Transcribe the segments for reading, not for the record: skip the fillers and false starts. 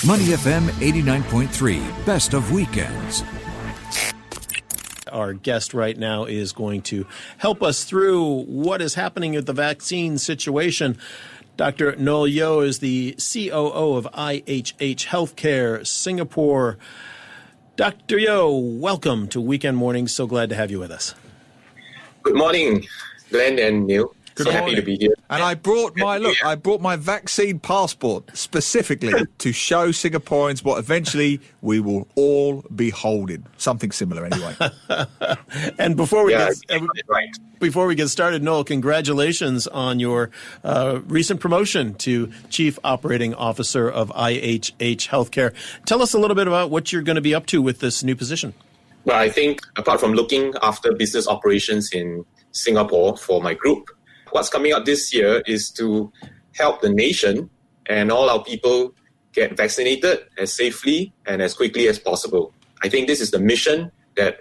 Money FM 89.3, best of weekends. Our guest right now is going to help us through what is happening with the vaccine situation. Dr. Noel Yeo is the COO of IHH Healthcare Singapore. Dr. Yeo, welcome to Weekend Mornings. So glad to have you with us. Good morning, Glenn and Neil. Good so morning. Happy to be here. And I brought my vaccine passport specifically to show Singaporeans what eventually we will all be holding. Something similar anyway. And before we get get started, Noel, congratulations on your recent promotion to Chief Operating Officer of IHH Healthcare. Tell us a little bit about what you're going to be up to with this new position. Well, I think apart from looking after business operations in Singapore for my group, what's coming up this year is to help the nation and all our people get vaccinated as safely and as quickly as possible. I think this is the mission that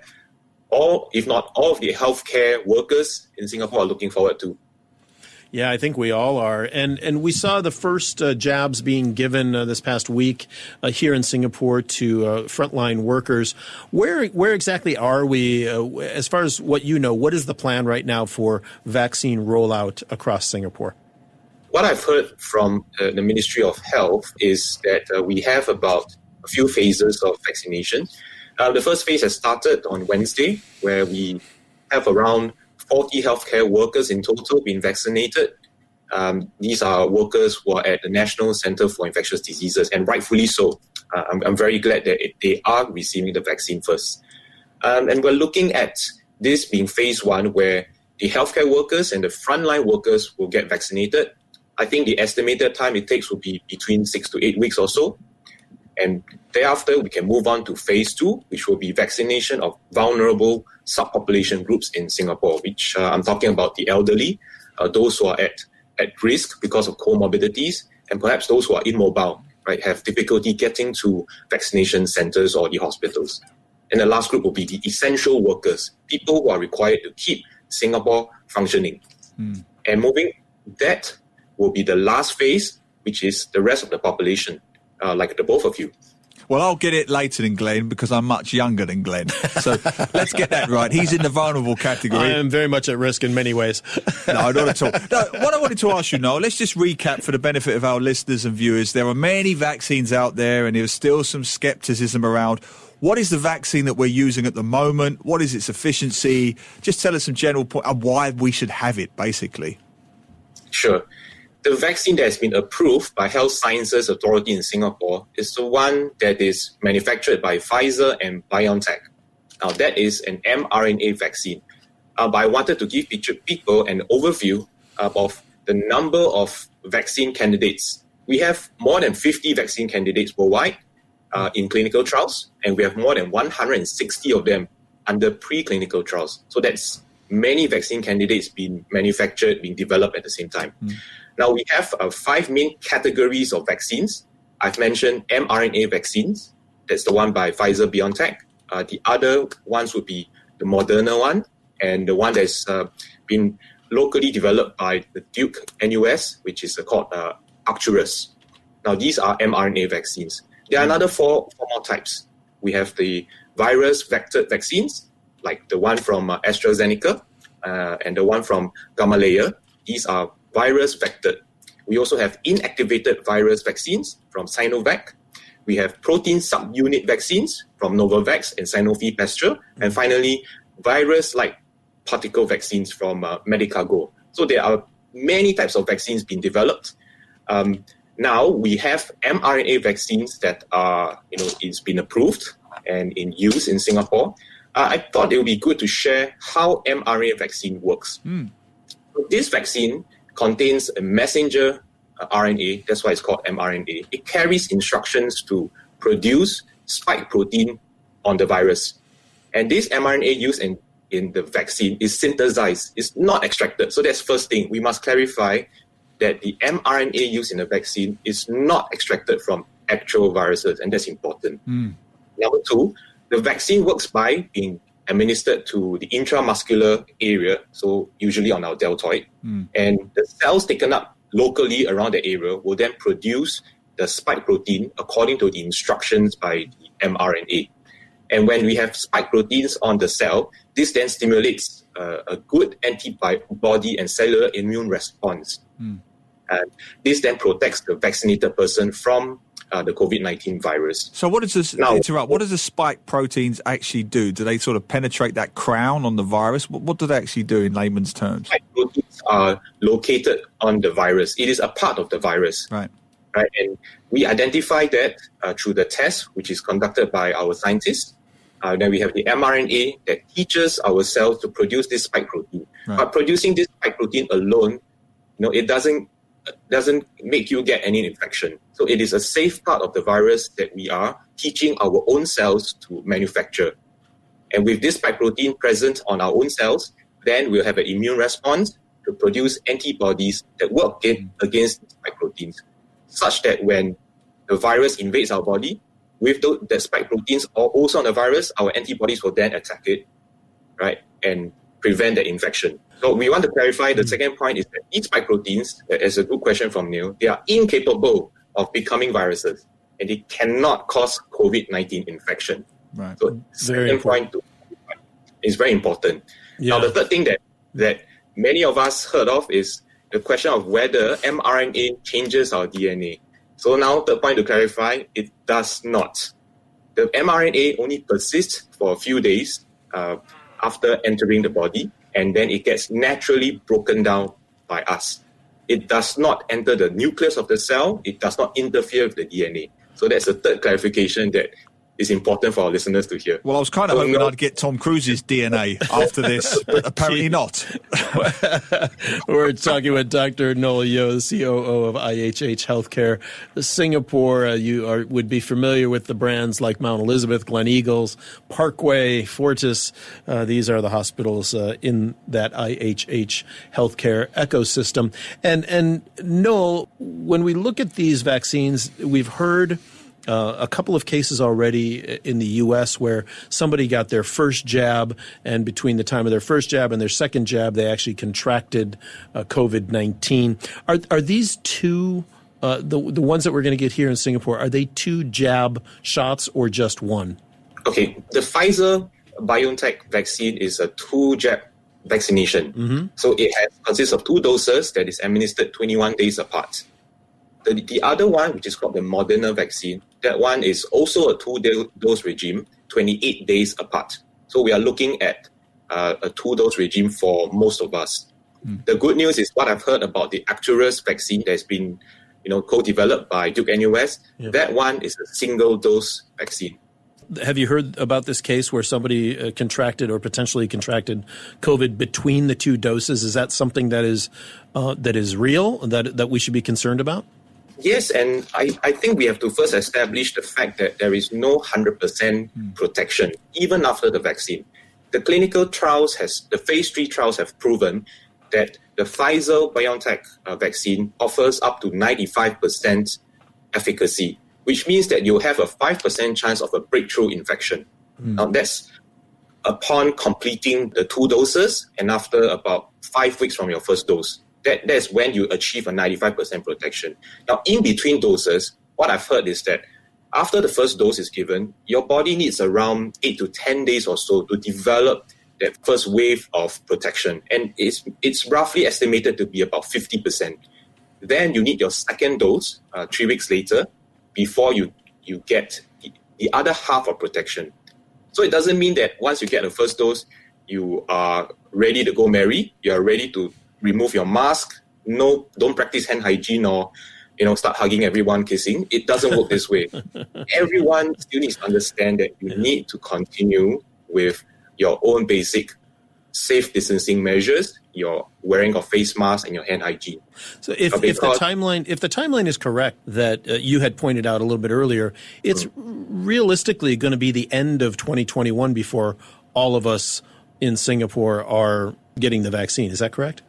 all, if not all, of the healthcare workers in Singapore are looking forward to. Yeah, I think we all are. And we saw the first jabs being given this past week here in Singapore to frontline workers. Where exactly are we as far as what you know? What is the plan right now for vaccine rollout across Singapore? What I've heard from the Ministry of Health is that we have about a few phases of vaccination. The first phase has started on Wednesday, where we have around 40 healthcare workers in total been vaccinated. These are workers who are at the National Centre for Infectious Diseases, and rightfully so. I'm very glad that they are receiving the vaccine first. And we're looking at this being phase one, where the healthcare workers and the frontline workers will get vaccinated. I think the estimated time it takes will be between 6 to 8 weeks or so. And thereafter, we can move on to phase two, which will be vaccination of vulnerable subpopulation groups in Singapore, which I'm talking about the elderly, those who are at risk because of comorbidities, and perhaps those who are immobile, right, have difficulty getting to vaccination centers or the hospitals. And the last group will be the essential workers, people who are required to keep Singapore functioning. And moving, that will be the last phase, which is the rest of the population. Like the both of you. Well, I'll get it later than Glenn because I'm much younger than Glenn. So let's get that right. He's in the vulnerable category. I am very much at risk in many ways. No, not at all. No, what I wanted to ask you, Noel, let's just recap for the benefit of our listeners and viewers. There are many vaccines out there and there's still some skepticism around. What is the vaccine that we're using at the moment? What is its efficiency? Just tell us some general point on why we should have it, basically. Sure. The vaccine that has been approved by Health Sciences Authority in Singapore is the one that is manufactured by Pfizer and BioNTech. Now, that is an mRNA vaccine. But I wanted to give people an overview of the number of vaccine candidates. We have more than 50 vaccine candidates worldwide in clinical trials, and we have more than 160 of them under preclinical trials. So that's many vaccine candidates being manufactured, being developed at the same time. Now, we have 5 main categories of vaccines. I've mentioned mRNA vaccines. That's the one by Pfizer BioNTech. The other ones would be the Moderna one, and the one that's been locally developed by the Duke NUS, which is called Arcturus. Now, these are mRNA vaccines. There are another four more types. We have the virus-vectored vaccines, like the one from AstraZeneca and the one from Gamaleya. These are virus-vectored. We also have inactivated virus vaccines from Sinovac. We have protein subunit vaccines from Novavax and Sanofi Pasteur. And finally, virus-like particle vaccines from Medicago. So there are many types of vaccines being developed. Now we have mRNA vaccines that are, it's been approved and in use in Singapore. I thought it would be good to share how mRNA vaccine works. So this vaccine contains a messenger RNA, that's why it's called mRNA. It carries instructions to produce spike protein on the virus. And this mRNA used in the vaccine is synthesized, it's not extracted. So that's first thing. We must clarify that the mRNA used in the vaccine is not extracted from actual viruses, and that's important. Number two, the vaccine works by being administered to the intramuscular area, so usually on our deltoid. And the cells taken up locally around the area will then produce the spike protein according to the instructions by the mRNA. And when we have spike proteins on the cell, this then stimulates a good antibody and cellular immune response. And this then protects the vaccinated person from the COVID-19 virus. So what does this, what does the spike proteins actually do? Do they sort of penetrate that crown on the virus? What do they actually do in layman's terms? Spike proteins are located on the virus. It is a part of the virus. Right. And we identify that through the test, which is conducted by our scientists. Then we have the mRNA that teaches our cells to produce this spike protein. Right. But producing this spike protein alone, it doesn't make you get any infection. So it is a safe part of the virus that we are teaching our own cells to manufacture. And with this spike protein present on our own cells, then we'll have an immune response to produce antibodies that work against spike proteins, such that when the virus invades our body, with the spike proteins also on the virus, our antibodies will then attack it, right, and prevent the infection. So we want to clarify the second point is that these spike proteins, as a good question from Neil, they are incapable of becoming viruses, and they cannot cause COVID-19 infection. Right. So second point is very important. Yeah. Now the third thing that many of us heard of is the question of whether mRNA changes our DNA. So now, third point to clarify, it does not. The mRNA only persists for a few days after entering the body, and then it gets naturally broken down by us. It does not enter the nucleus of the cell. It does not interfere with the DNA. So that's the third clarification that is important for our listeners to hear. Well, I was kind of hoping I'd get Tom Cruise's DNA after this, but apparently not. We're talking with Dr. Noel Yeo, the COO of IHH Healthcare Singapore. You would be familiar with the brands like Mount Elizabeth, Gleneagles, Parkway, Fortis. These are the hospitals in that IHH Healthcare ecosystem. And Noel, when we look at these vaccines, we've heard a couple of cases already in the U.S. where somebody got their first jab, and between the time of their first jab and their second jab, they actually contracted COVID-19. Are these two, the ones that we're going to get here in Singapore, are they two jab shots or just one? Okay, the Pfizer-BioNTech vaccine is a two-jab vaccination. Mm-hmm. So it consists of two doses that is administered 21 days apart. The other one, which is called the Moderna vaccine, that one is also a two-dose regime, 28 days apart. So we are looking at a two-dose regime for most of us. The good news is what I've heard about the Arcturus vaccine that's been co-developed by Duke NUS. Yep. That one is a single-dose vaccine. Have you heard about this case where somebody contracted or potentially contracted COVID between the two doses? Is that something that is real, that we should be concerned about? Yes, and I think we have to first establish the fact that there is no 100% protection, even after the vaccine. The clinical trials the phase 3 trials have proven that the Pfizer-BioNTech vaccine offers up to 95% efficacy, which means that you have a 5% chance of a breakthrough infection. Now, that's upon completing the two doses and after about 5 weeks from your first dose. That's when you achieve a 95% protection. Now, in between doses, what I've heard is that after the first dose is given, your body needs around 8 to 10 days or so to develop that first wave of protection. And it's roughly estimated to be about 50%. Then you need your second dose 3 weeks later before you get the other half of protection. So it doesn't mean that once you get the first dose, you are ready to go merry, you are ready to remove your mask, don't practice hand hygiene or start hugging everyone, kissing. It doesn't work this way. Everyone still needs to understand that you need to continue with your own basic safe distancing measures, your wearing of face masks and your hand hygiene. So if the timeline is correct that you had pointed out a little bit earlier, it's realistically going to be the end of 2021 before all of us in Singapore are getting the vaccine. Is that correct?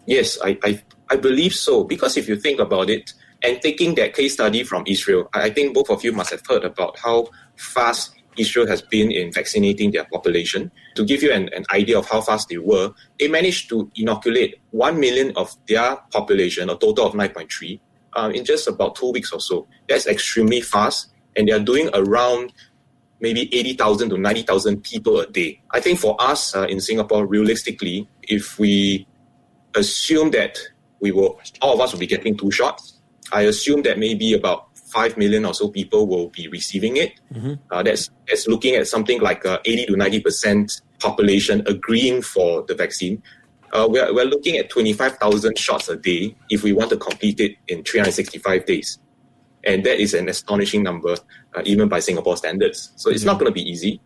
Yes, I believe so. Because if you think about it, and taking that case study from Israel, I think both of you must have heard about how fast Israel has been in vaccinating their population. To give you an idea of how fast they were, they managed to inoculate 1 million of their population, a total of 9.3, in just about 2 weeks or so. That's extremely fast, and they are doing around maybe 80,000 to 90,000 people a day. I think for us in Singapore, realistically, if we assume that all of us will be getting 2 shots, I assume that maybe about 5 million or so people will be receiving it. That's looking at something like 80 to 90% population agreeing for the vaccine. We're looking at 25,000 shots a day if we want to complete it in 365 days. And that is an astonishing number, even by Singapore standards. So it's not going to be easy,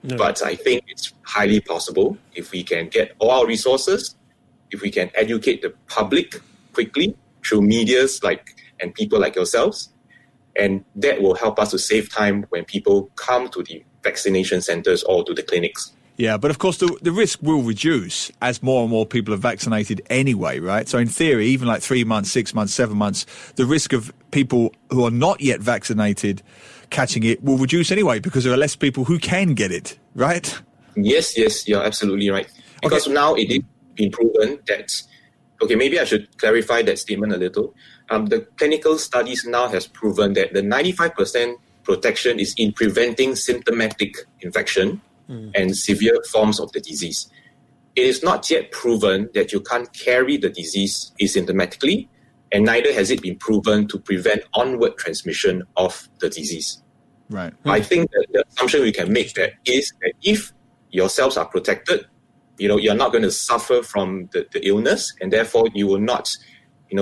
but I think it's highly possible if we can get all our resources, if we can educate the public quickly through medias and people like yourselves, and that will help us to save time when people come to the vaccination centers or to the clinics. Yeah, but of course the risk will reduce as more and more people are vaccinated anyway, right? So in theory, even like 3 months, 6 months, 7 months, the risk of people who are not yet vaccinated catching it will reduce anyway because there are less people who can get it, right? Yes, you're absolutely right. Because now it is been proven that, maybe I should clarify that statement a little. The clinical studies now has proven that the 95% protection is in preventing symptomatic infection and severe forms of the disease. It is not yet proven that you can't carry the disease asymptomatically, and neither has it been proven to prevent onward transmission of the disease. Right. I think that the assumption we can make that is that if your cells are protected, you're not going to suffer from the illness, and therefore you will not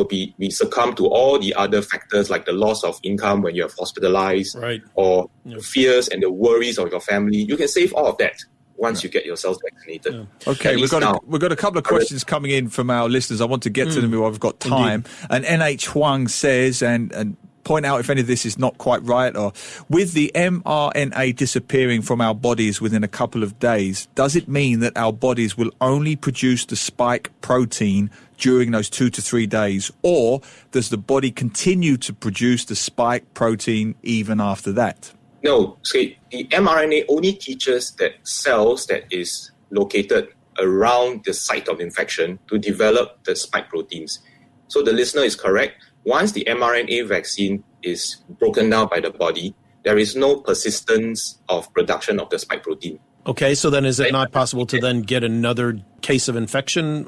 be succumb to all the other factors like the loss of income when you're hospitalized, or the fears and the worries of your family. You can save all of that once you get yourself vaccinated. Yeah. Okay, we've got a couple of questions coming in from our listeners. I want to get to them while I've got time. Indeed. And NH Huang says, and point out if any of this is not quite right, or with the mRNA disappearing from our bodies within a couple of days, does it mean that our bodies will only produce the spike protein during those 2 to 3 days, or does the body continue to produce the spike protein even after that? No, the mRNA only teaches that cells that is located around the site of infection to develop the spike proteins. So the listener is correct. Once the mRNA vaccine is broken down by the body, there is no persistence of production of the spike protein. Okay, so then is it not possible to then get another case of infection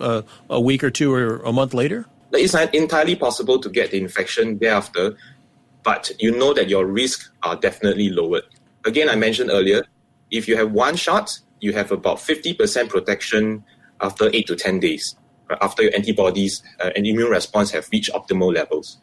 a week or two or a month later? It's not entirely possible to get the infection thereafter, but you know that your risks are definitely lowered. Again, I mentioned earlier, if you have 1 shot, you have about 50% protection after 8 to 10 days, after your antibodies and immune response have reached optimal levels.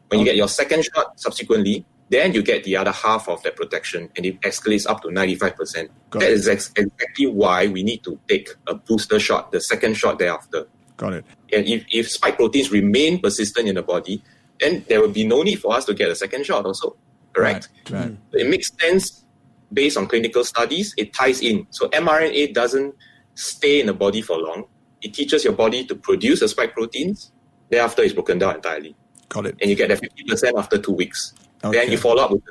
When you get your second shot subsequently, then you get the other half of that protection, and it escalates up to 95%. That is exactly why we need to take a booster shot, the second shot thereafter. Got it. And if spike proteins remain persistent in the body, then there will be no need for us to get a second shot also, correct? Right. It makes sense based on clinical studies. It ties in. So mRNA doesn't stay in the body for long. It teaches your body to produce the spike proteins. Thereafter, it's broken down entirely. Got it. And you get that 50% after 2 weeks. Okay. Then you follow up with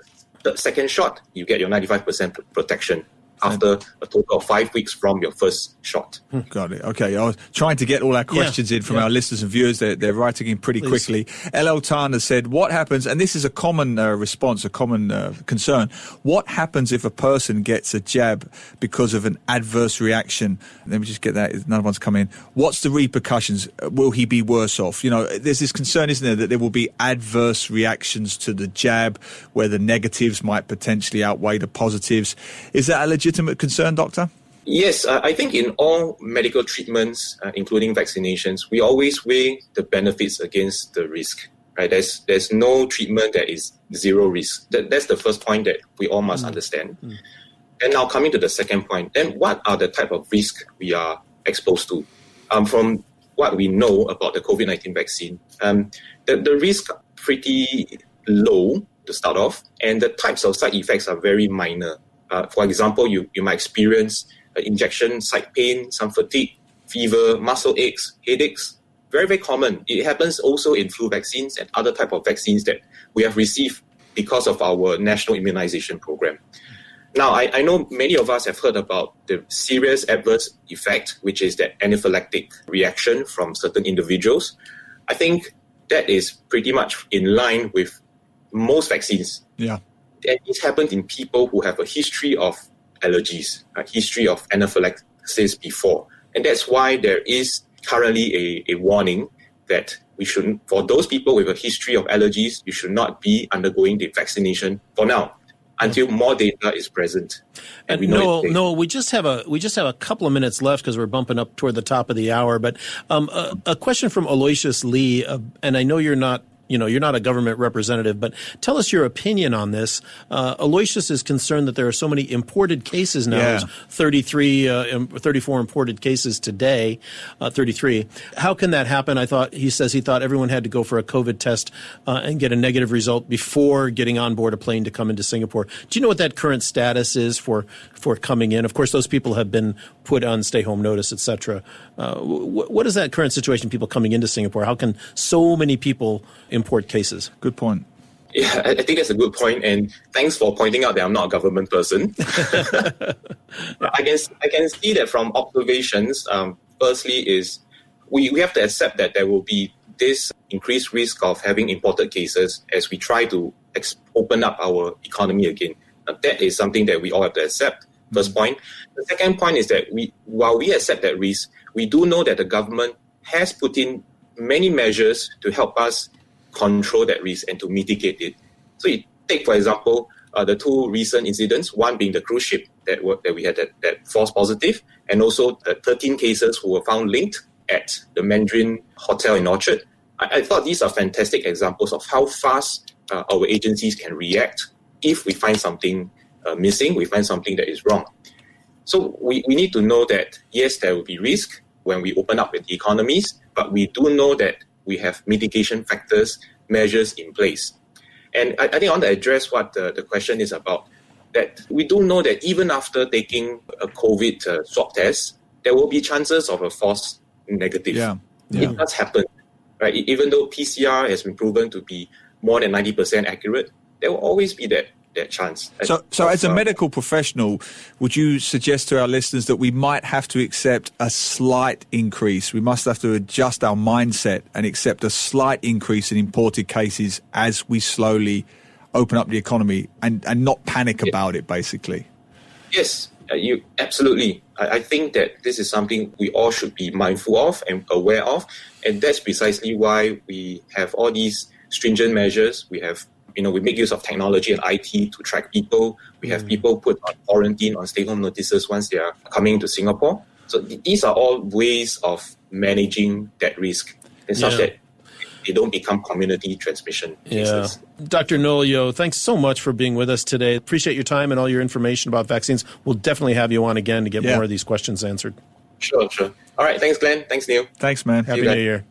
the second shot, you get your 95% protection after a total of 5 weeks from your first shot. Got it. Okay, I was trying to get all our questions in from our listeners and viewers. They're writing in pretty quickly. LL Tan has said, what happens, and this is a common response, a common concern, what happens if a person gets a jab because of an adverse reaction? Let me just get that. Another one's come in. What's the repercussions? Will he be worse off? There's this concern, isn't there, that there will be adverse reactions to the jab where the negatives might potentially outweigh the positives. Is that a legitimate concern, Doctor? Yes, I think in all medical treatments, including vaccinations, we always weigh the benefits against the risk. Right? There's no treatment that is zero risk. That's the first point that we all must understand. And now coming to the second point, then what are the type of risk we are exposed to? From what we know about the COVID-19 vaccine, the risk are pretty low to start off, and the types of side effects are very minor. For example, you might experience injection site pain, some fatigue, fever, muscle aches, headaches. Very, very common. It happens also in flu vaccines and other type of vaccines that we have received because of our national immunization program. Now, I know many of us have heard about the serious adverse effect, which is that anaphylactic reaction from certain individuals. I think that is pretty much in line with most vaccines. Yeah. And it happens in people who have a history of allergies, a history of anaphylaxis before. And that's why there is currently a warning that we shouldn't, for those people with a history of allergies, you should not be undergoing the vaccination for now, until more data is present. And Noel, we just have a couple of minutes left because we're bumping up toward the top of the hour. But a question from Aloysius Lee, and I know you're not a government representative, but tell us your opinion on this. Aloysius is concerned that there are so many imported cases now. Yeah. 34 imported cases today, 33. How can that happen? He says he thought everyone had to go for a COVID test and get a negative result before getting on board a plane to come into Singapore. Do you know what that current status is for coming in? Of course, those people have been put on stay-home notice, etc. What is that current situation, people coming into Singapore? How can so many people import cases? Good point. Yeah, I think that's a good point, and thanks for pointing out that I'm not a government person. I can see that from observations. Firstly, is we have to accept that there will be this increased risk of having imported cases as we try to open up our economy again. That is something that we all have to accept. First point. The second point is that while we accept that risk, we do know that the government has put in many measures to help us control that risk and to mitigate it. So you take, for example, the two recent incidents, one being the cruise ship that we had that false positive, and also the 13 cases who were found linked at the Mandarin Hotel in Orchard. I thought these are fantastic examples of how fast our agencies can react if we find something missing, we find something that is wrong. So we need to know that, yes, there will be risk when we open up with the economies, but we do know that we have mitigation factors, measures in place. And I think I want to address what the question is about, that we do know that even after taking a COVID swab test, there will be chances of a false negative. Yeah. It does happen, right? Even though PCR has been proven to be more than 90% accurate, there will always be that chance. So as a medical professional, would you suggest to our listeners that we might have to accept a slight increase? We must have to adjust our mindset and accept a slight increase in imported cases as we slowly open up the economy and not panic about it, basically? Yes, you absolutely. I think that this is something we all should be mindful of and aware of. And that's precisely why we have all these stringent measures. We have we make use of technology and IT to track people. We have people put on quarantine, on stay-home notices once they are coming to Singapore. So these are all ways of managing that risk and such that they don't become community transmission cases. Dr. Noel Yeo, thanks so much for being with us today. Appreciate your time and all your information about vaccines. We'll definitely have you on again to get more of these questions answered. Sure. All right. Thanks, Glenn. Thanks, Neil. Thanks, man. Happy New Year.